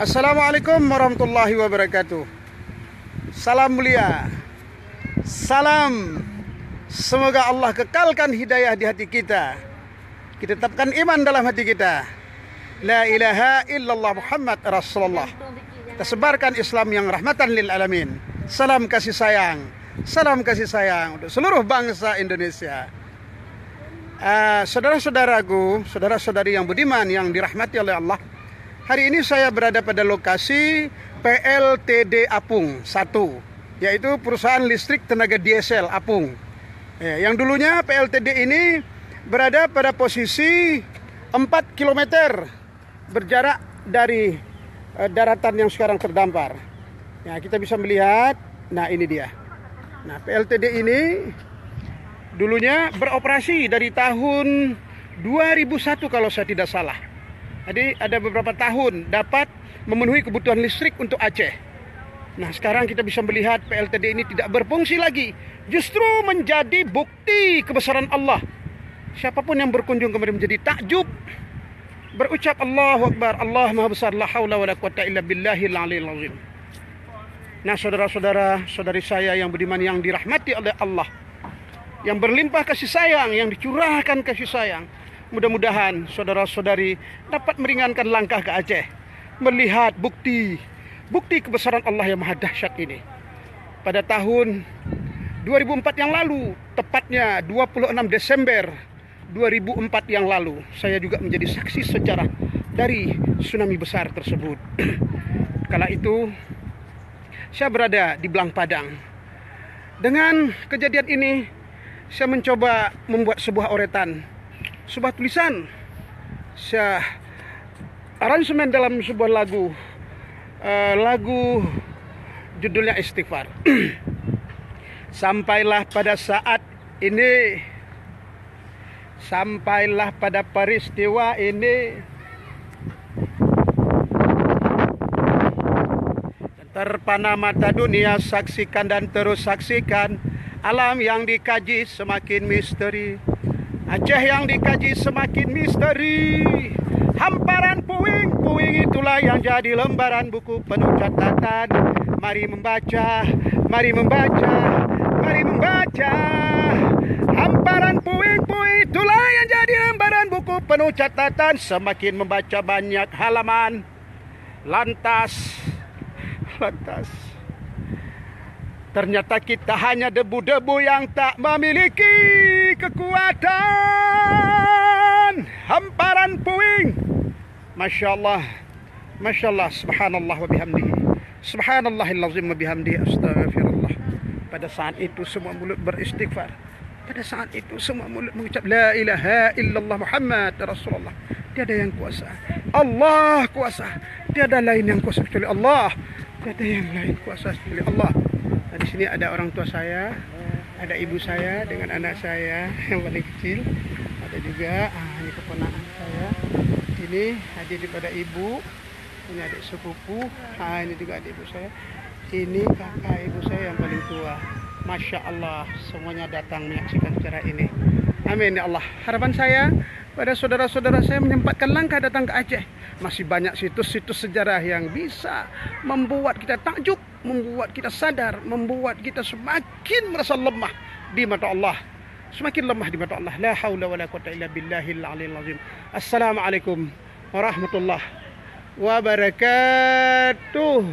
Assalamualaikum warahmatullahi wabarakatuh. Salam mulia. Salam. Semoga Allah kekalkan hidayah di hati kita. Kita tetapkan iman dalam hati kita. La ilaha illallah Muhammad Rasulullah. Kita sebarkan Islam yang rahmatan lil alamin. Salam kasih sayang. Salam kasih sayang untuk seluruh bangsa Indonesia. Saudara-saudaraku, saudara-saudari yang budiman yang dirahmati oleh Allah. Hari ini saya berada pada lokasi PLTD Apung 1, yaitu perusahaan listrik tenaga diesel Apung. Yang dulunya PLTD ini berada pada posisi 4 km berjarak dari daratan yang sekarang terdampar. Ya, kita bisa melihat, nah ini dia. Nah, PLTD ini dulunya beroperasi dari tahun 2001 kalau saya tidak salah. Jadi ada beberapa tahun dapat memenuhi kebutuhan listrik untuk Aceh. Nah, sekarang kita bisa melihat PLTD ini tidak berfungsi lagi. Justru menjadi bukti kebesaran Allah. Siapapun yang berkunjung kemari menjadi takjub, berucap Allahu Akbar, Allah Maha Besar, la haula wala quwata illa billahil aliyil azim. Nah, saudara-saudara, saudari saya yang budiman yang dirahmati oleh Allah, yang berlimpah kasih sayang, yang dicurahkan kasih sayang, mudah-mudahan saudara-saudari dapat meringankan langkah ke Aceh, melihat bukti kebesaran Allah yang maha dahsyat ini. Pada tahun 2004 yang lalu, tepatnya 26 Desember 2004 yang lalu, saya juga menjadi saksi sejarah dari tsunami besar tersebut. Kala itu saya berada di Belang Padang. Dengan kejadian ini, saya mencoba membuat sebuah oretan, sebuah tulisan, saya aransemen dalam sebuah lagu, judulnya Istighfar. Sampailah pada saat ini, sampailah pada peristiwa ini, terpana mata dunia, saksikan dan terus saksikan. Alam yang dikaji semakin misteri, Aceh yang dikaji semakin misteri. Hamparan puing-puing itulah yang jadi lembaran buku penuh catatan. Mari membaca, mari membaca, mari membaca. Hamparan puing-puing itulah yang jadi lembaran buku penuh catatan. Semakin membaca banyak halaman, lantas ternyata kita hanya debu-debu yang tak memiliki kekuatan. Hamparan puing. Masya Allah, Masya Allah, subhanallah wa bihamdihi, subhanallahil azim wa bihamdihi, astagfirullah. Pada saat itu semua mulut beristighfar. Pada saat itu semua mulut mengucap la ilaha illallah Muhammad Rasulullah. Tiada yang kuasa, Allah kuasa. Tiada lain yang kuasa kecuali Allah. Tiada yang lain kuasa kecuali Allah. Nah, di sini ada orang tua saya, ada ibu saya dengan anak saya yang paling kecil. Ada juga ini keponakan saya. Ini hadir daripada ibu. Ini adik sepupu. Ini juga adik ibu saya. Ini kakak ibu saya yang paling tua. Masya Allah, semuanya datang menyaksikan acara ini. Amin ya Allah. Harapan saya pada saudara-saudara saya menyempatkan langkah datang ke Aceh. Masih banyak situs-situs sejarah yang bisa membuat kita takjub, membuat kita sadar, membuat kita semakin merasa lemah di mata Allah. Semakin lemah di mata Allah. La haula wala quwata illa billahil aliyil azim. Assalamualaikum warahmatullahi wabarakatuh.